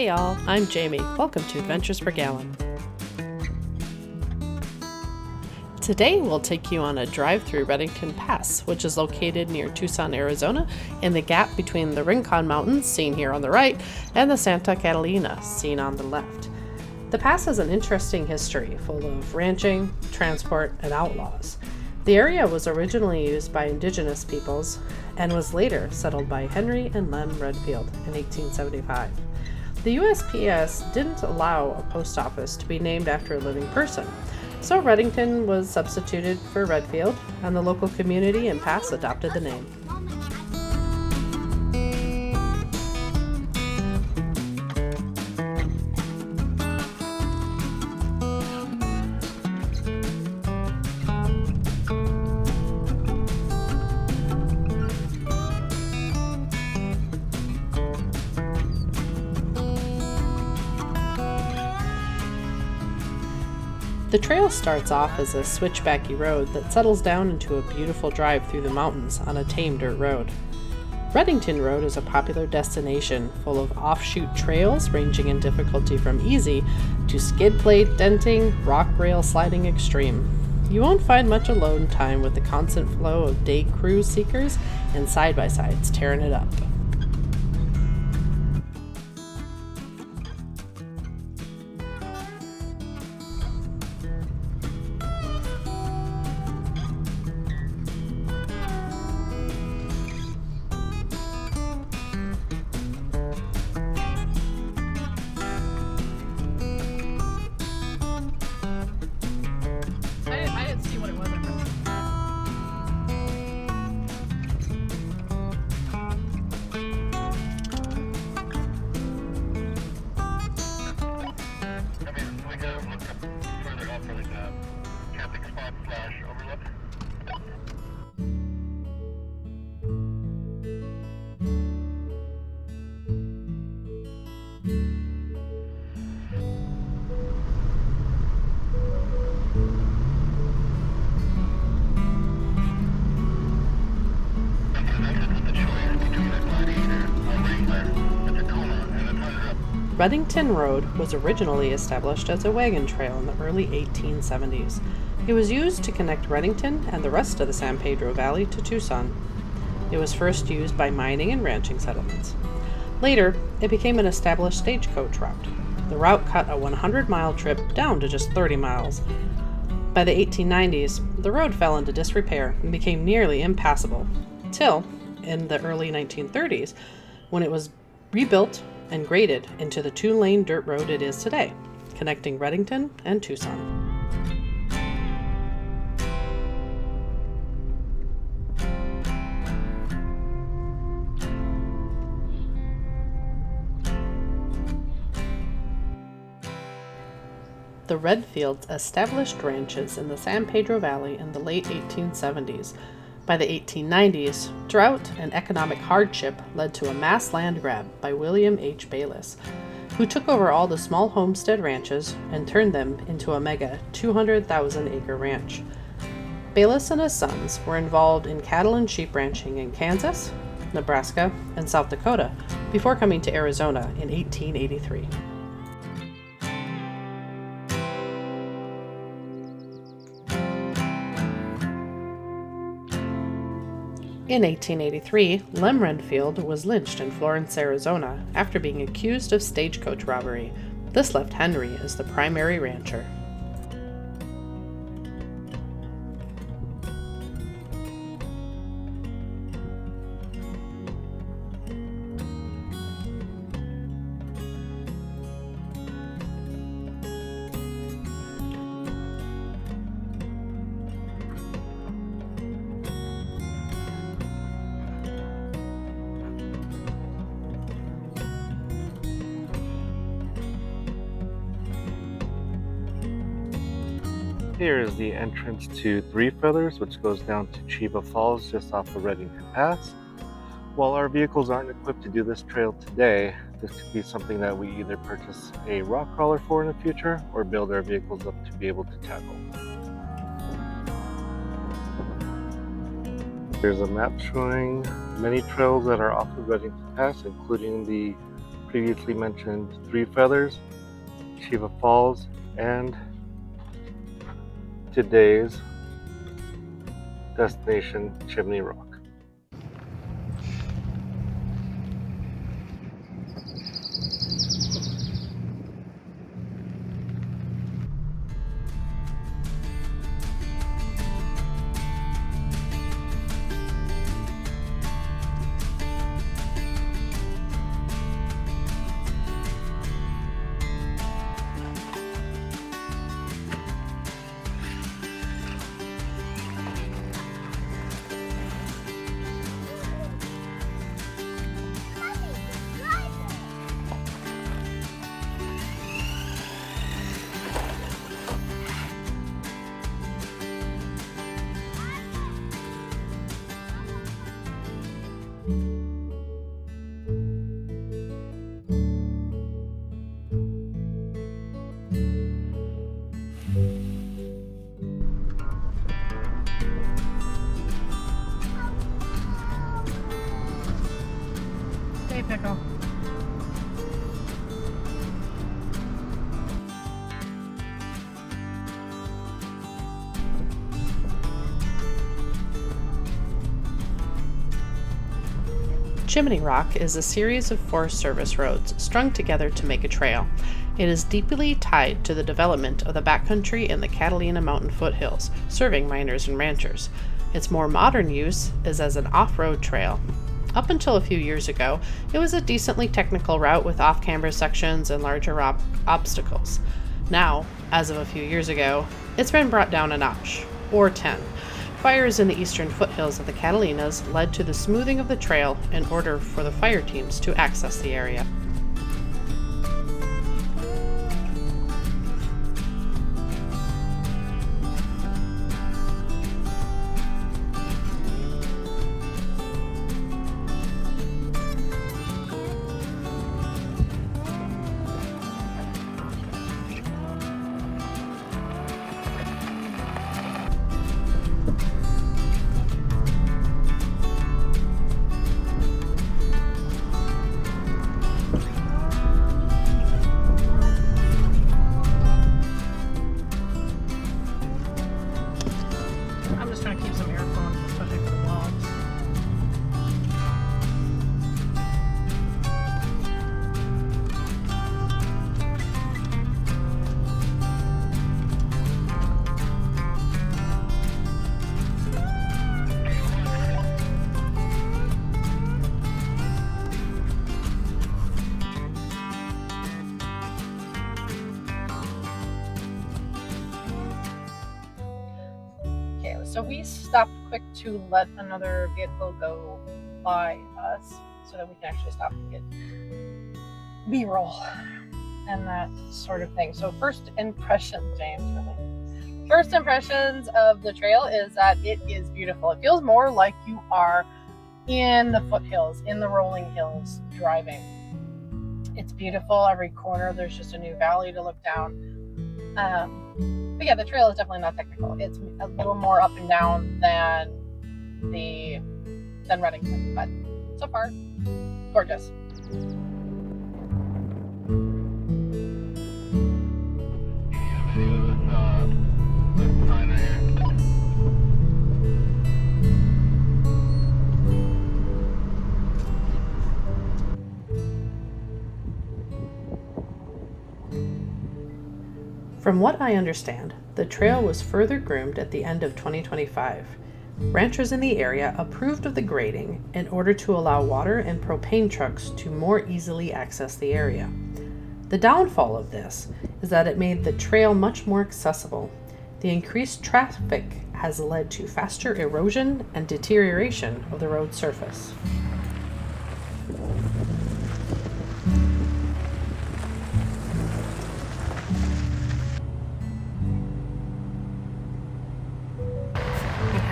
Hey y'all, I'm Jamie. Welcome to Adventures Per Gallon. Today we'll take you on a drive through Redington Pass, which is located near Tucson, Arizona, in the gap between the Rincon Mountains, seen here on the right, and the Santa Catalina, seen on the left. The pass has an interesting history, full of ranching, transport, and outlaws. The area was originally used by indigenous peoples and was later settled by Henry and Lem Redfield in 1875. The USPS didn't allow a post office to be named after a living person, so Redington was substituted for Redfield, and the local community and pass adopted the name. The trail starts off as a switchbacky road that settles down into a beautiful drive through the mountains on a tame dirt road. Redington Road is a popular destination full of offshoot trails ranging in difficulty from easy to skid plate denting, rock rail sliding extreme. You won't find much alone time with the constant flow of day cruise seekers and side-by-sides tearing it up. I didn't see what it was at first. We gotta look up further up for the camping spot / overlook. Redington Road was originally established as a wagon trail in the early 1870s. It was used to connect Redington and the rest of the San Pedro Valley to Tucson. It was first used by mining and ranching settlements. Later, it became an established stagecoach route. The route cut a 100-mile trip down to just 30 miles. By the 1890s, the road fell into disrepair and became nearly impassable, till, in the early 1930s, when it was rebuilt and graded into the 2-lane dirt road it is today, connecting Redington and Tucson. The Redfields established ranches in the San Pedro Valley in the late 1870s. By the 1890s, drought and economic hardship led to a mass land grab by William H. Bayless, who took over all the small homestead ranches and turned them into a mega 200,000-acre ranch. Bayless and his sons were involved in cattle and sheep ranching in Kansas, Nebraska, and South Dakota before coming to Arizona in 1883. In 1883, Lem Redfield was lynched in Florence, Arizona, after being accused of stagecoach robbery. This left Henry as the primary rancher. Here is the entrance to Three Feathers, which goes down to Chiva Falls just off the Redington Pass. While our vehicles aren't equipped to do this trail today, this could be something that we either purchase a rock crawler for in the future or build our vehicles up to be able to tackle. There's a map showing many trails that are off the Redington Pass, including the previously mentioned Three Feathers, Chiva Falls, and today's destination, Chimney Rock. Hey, Pickle. Chimney Rock is a series of Forest Service roads strung together to make a trail. It is deeply tied to the development of the backcountry in the Catalina Mountain foothills, serving miners and ranchers. Its more modern use is as an off-road trail. Up until a few years ago, it was a decently technical route with off-camber sections and larger obstacles. Now, as of a few years ago, it's been brought down a notch, or 10. Fires in the eastern foothills of the Catalinas led to the smoothing of the trail in order for the fire teams to access the area. I'm just trying to keep some air flowing, especially for the vlogs. Okay, so we stopped quick to let another vehicle go by us so that we can actually stop and get B-roll and that sort of thing. So first impressions, James, really. First impressions of the trail is that it is beautiful. It feels more like you are in the foothills, in the rolling hills, driving. It's beautiful. Every corner there's just a new valley to look down. But yeah, the trail is definitely not technical. It's a little more up and down than Redington, but so far, gorgeous. From what I understand, the trail was further groomed at the end of 2025. Ranchers in the area approved of the grading in order to allow water and propane trucks to more easily access the area. The downfall of this is that it made the trail much more accessible. The increased traffic has led to faster erosion and deterioration of the road surface.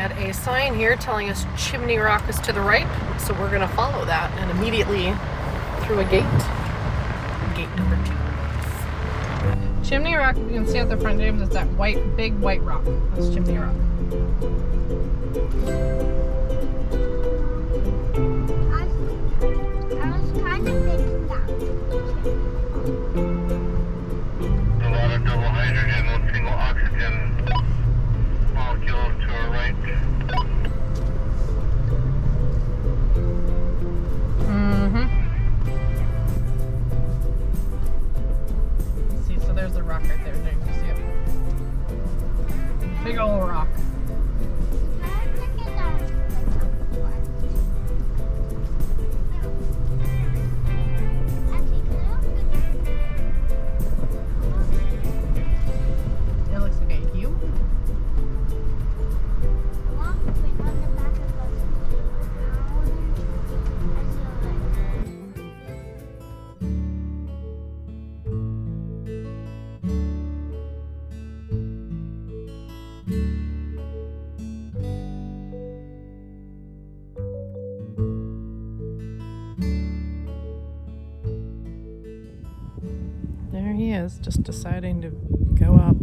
Had a sign here telling us Chimney Rock is to the right, so we're going to follow that and immediately through a gate number 2. Chimney Rock, you can see at the front, James, it's that big white rock. That's Chimney Rock. I was kind of thinking that. there's the rock right there. There, you see it? Big old rock. It looks like a human. There he is, just deciding to go up.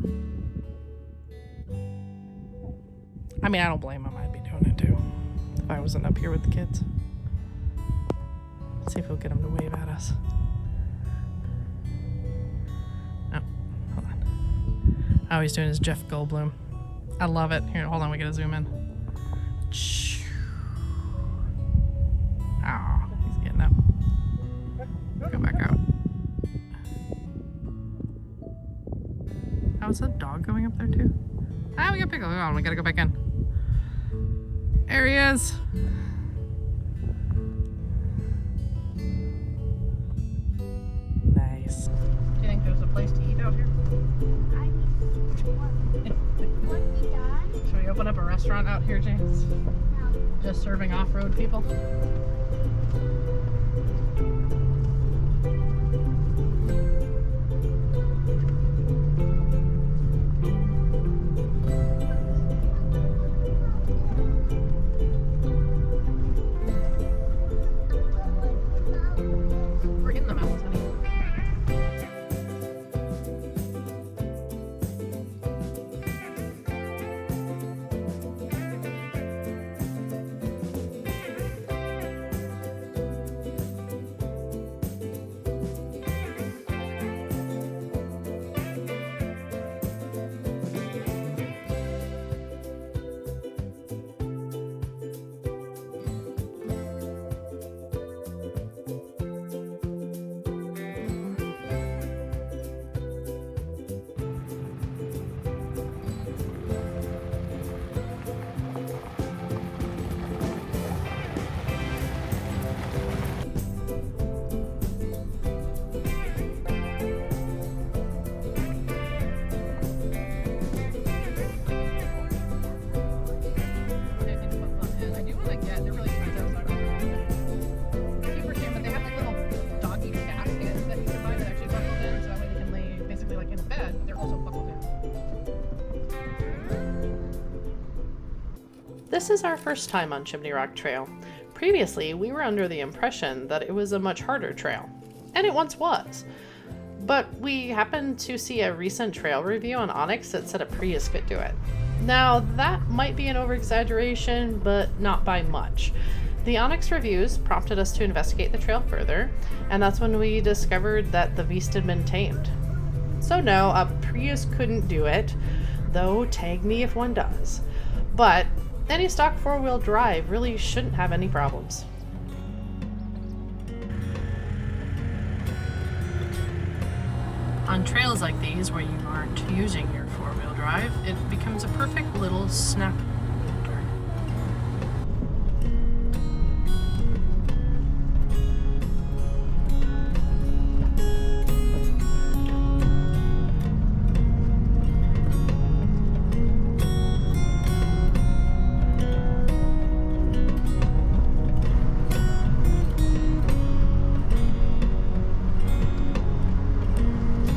I mean, I don't blame him. I'd be doing it too if I wasn't up here with the kids. Let's see if we'll get him to wave at us. Oh, hold on. Oh, he's doing his Jeff Goldblum. I love it. Here, hold on, we gotta zoom in. Oh, he's getting up. Go back out. Oh, is that dog going up there too? Ah, we got Pickle. Hold on, we gotta go back in. There he is. Nice. Do you think there's a place to eat out here? Should we open up a restaurant out here, James? No. Just serving off-road people? We're in the mountains, honey. This is our first time on Chimney Rock Trail. Previously, we were under the impression that it was a much harder trail, and it once was. But we happened to see a recent trail review on Onyx that said a Prius could do it. Now, that might be an over-exaggeration, but not by much. The Onyx reviews prompted us to investigate the trail further, and that's when we discovered that the beast had been tamed. So no, a Prius couldn't do it, though tag me if one does. But any stock four-wheel drive really shouldn't have any problems. On trails like these, where you aren't using your four-wheel drive, it becomes a perfect little snap holder.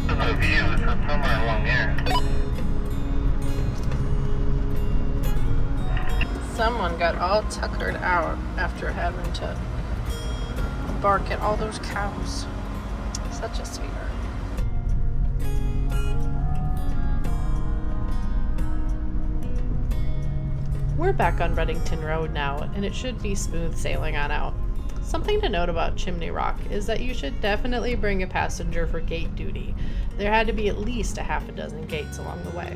The view is from somewhere along here. Someone got all tuckered out after having to bark at all those cows. Such a sweetheart. We're back on Redington Road now, and it should be smooth sailing on out. Something to note about Chimney Rock is that you should definitely bring a passenger for gate duty. There had to be at least a half a dozen gates along the way.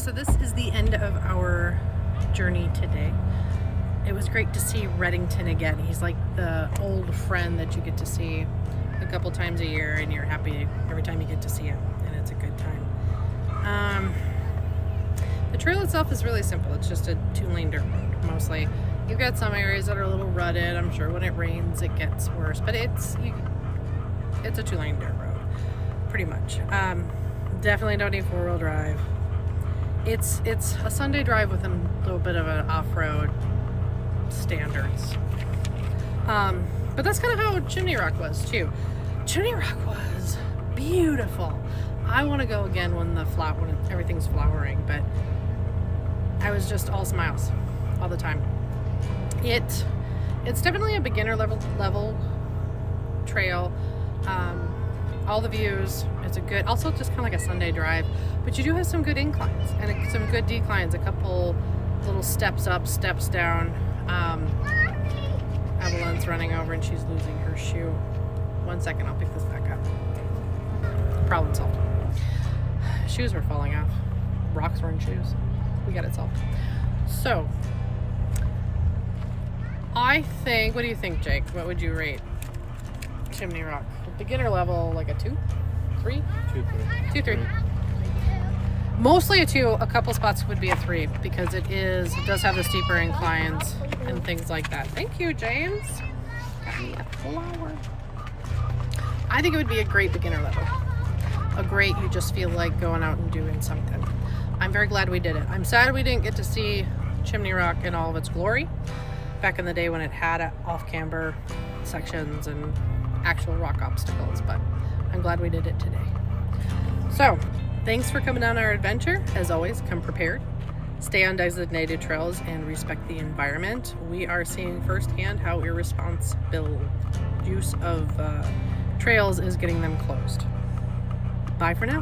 So this is the end of our journey today. It was great to see Redington again. He's like the old friend that you get to see a couple times a year, and you're happy every time you get to see him, and it's a good time. The trail itself is really simple. It's just a 2-lane dirt road mostly. You've got some areas that are a little rutted. I'm sure when it rains it gets worse, but it's a 2-lane dirt road pretty much. Definitely don't need 4-wheel drive. It's a Sunday drive with a little bit of an off-road standards. But that's kind of how Chimney Rock was too. Chimney Rock was beautiful. I want to go again when everything's flowering, but I was just all smiles all the time. It's definitely a beginner level trail. All the views. It's a good, also just kind of like a Sunday drive, but you do have some good inclines and some good declines. A couple little steps up, steps down. Evelyn's running over and she's losing her shoe. 1 second, I'll pick this back up. Problem solved. Shoes were falling off. Rocks were in shoes. We got it solved. So, I think, what do you think, Jake? What would you rate Chimney Rock? Beginner level, like a 2? 3? 2, 3. Mostly a 2. A couple spots would be a 3 because it does have the steeper inclines and things like that. Thank you, James. Got me a flower. I think it would be a great beginner level. You just feel like going out and doing something. I'm very glad we did it. I'm sad we didn't get to see Chimney Rock in all of its glory back in the day when it had off-camber sections and actual rock obstacles, but I'm glad we did it today. So, thanks for coming on our adventure. As always, come prepared. Stay on designated trails and respect the environment. We are seeing firsthand how irresponsible use of trails is getting them closed. Bye for now.